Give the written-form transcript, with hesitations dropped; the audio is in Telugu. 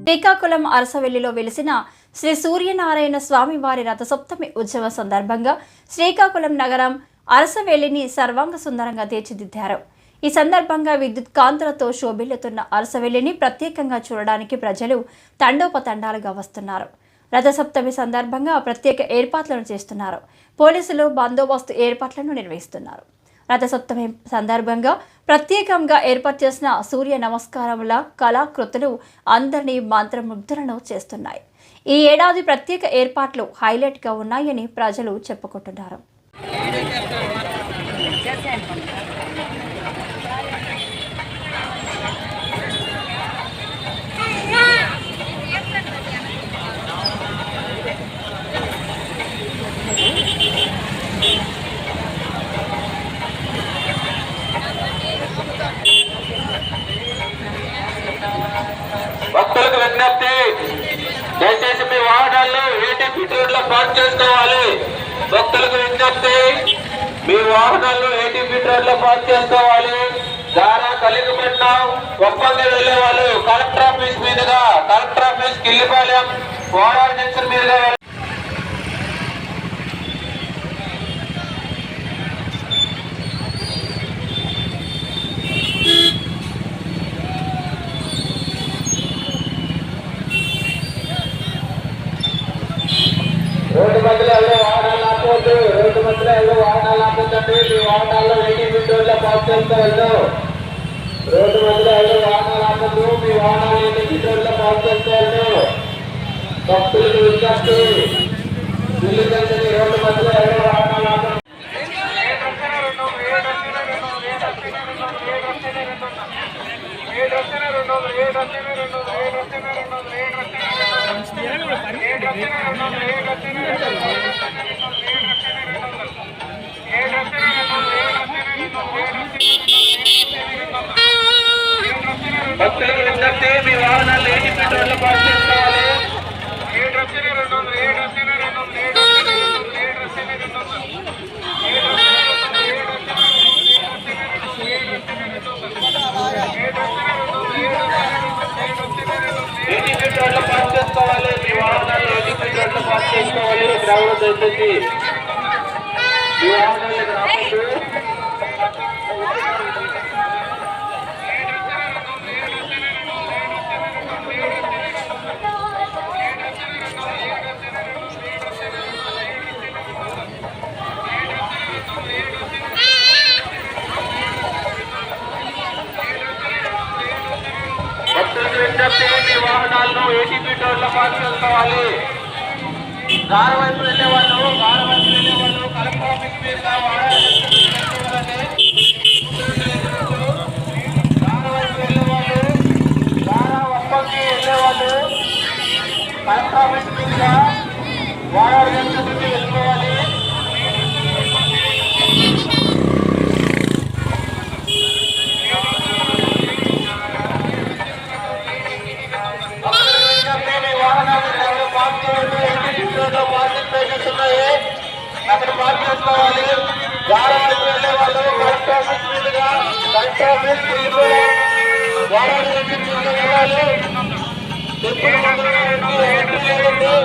శ్రీకాకుళం అరసవెల్లిలో వెలిసిన శ్రీ సూర్యనారాయణ స్వామి వారి రథసప్తమి ఉత్సవ సందర్భంగా శ్రీకాకుళం నగరం అరసవెల్లిని సర్వాంగ సుందరంగా తీర్చిదిద్దారు. ఈ సందర్భంగా విద్యుత్ కాంతులతో శోభిల్లుతున్న అరసవెల్లిని ప్రత్యేకంగా చూడడానికి ప్రజలు తండోపతండాలుగా వస్తున్నారు. రథసప్తమి సందర్భంగా ప్రత్యేక ఏర్పాట్లను చేస్తున్నారు. పోలీసులు బందోబస్తు ఏర్పాట్లను నిర్వహిస్తున్నారు. రథసప్తమి సందర్భంగా ప్రత్యేకంగా ఏర్పాటు చేసిన సూర్య నమస్కారముల కళాకృతులు అందరినీ మంత్రముగ్ధులను చేస్తున్నాయి. ఈ ఏడాది ప్రత్యేక ఏర్పాట్లు హైలైట్గా ఉన్నాయని ప్రజలు చెప్పుకుంటున్నారు. భక్తులకు విజ్ఞప్తి, దయచేసి మీ వాహనాల్లో ఏటీపీ రోడ్లో పార్క్ చేసుకోవాలి. భక్తులకు విజ్ఞప్తి, మీ వాహనాల్లో ఏటీపీ రోడ్లో పార్క్ చేసుకోవాలి. దారా కలిగిపట్నం ఒప్పందం వెళ్లే వాళ్ళు కలెక్టర్ ఆఫీస్ మీదుగా, కలెక్టర్ ఆఫీస్ కిల్లిపాలెం ఓడార్ జంక్షన్ మీదుగా రోడ్డు మధ్యలో ఎవరో వాహనాలు ఆపవద్దు. రోడ్డు మధ్యలో ఎవరో వాహనాలు ఆపొద్దండి. మీ వాహనాల్లో ఏటీపీ రోడ్లో పార్క్ చేసుకోవద్దు. రోడ్డు మధ్యలో ఎవరో వాహనాలు ఆపొద్దు. మీ వాహనాలు ఏటీపీ రోడ్లో పార్క్ చేసుకోవద్దు. భక్తులకు విజ్ఞప్తి, ఇల్లు కలిసి రోడ్డు మధ్యలో ఎవరో వాహనాలు ఆపొద్దు. భక్తులకు విజ్ఞప్తి, మీ వాహనాలు ఏటీపీ రోడ్లో పార్క్ చేసుకోవాలి. ఏటీపీ రోడ్లో పార్క్ చేసుకోవాలి. మీ వాహనాలు ఏటీపీ రోడ్లో పార్క్ చేసుకోవాలి. డ్రైవర్ దయచేసి మీ వాహనాలు రావచ్చు. భక్తులకు విజ్ఞప్తి, మీ వాహనాలను ఏటీపీ రోడ్లో పార్క్ చేసుకోవాలి. దారి వైపు వెళ్ళే వాళ్ళు కలెక్టర్ ఆఫీస్ మీదుగా దారి వైపు వెళ్ళే వాళ్ళు, దారా ఒప్పంకి వెళ్ళే వాళ్ళు కలెక్టర్ ఆఫీస్ మీదుగా ఓడార్ జంక్షన్ నుంచి వెళ్ళిపోవాలి. పార్కింగ్ ప్లేసెస్ ఉన్నాయి, అక్కడ పార్క్ చేసుకోవాలి. దారి వైపు వెళ్ళే వాళ్ళు కలెక్టర్ ఆఫీస్ మీదుగా కలెక్టర్ ఆఫీస్ వెళ్ళాలి. టెంపుల్ ముందుగా ఎంట్రీ చేసుకోవాలి.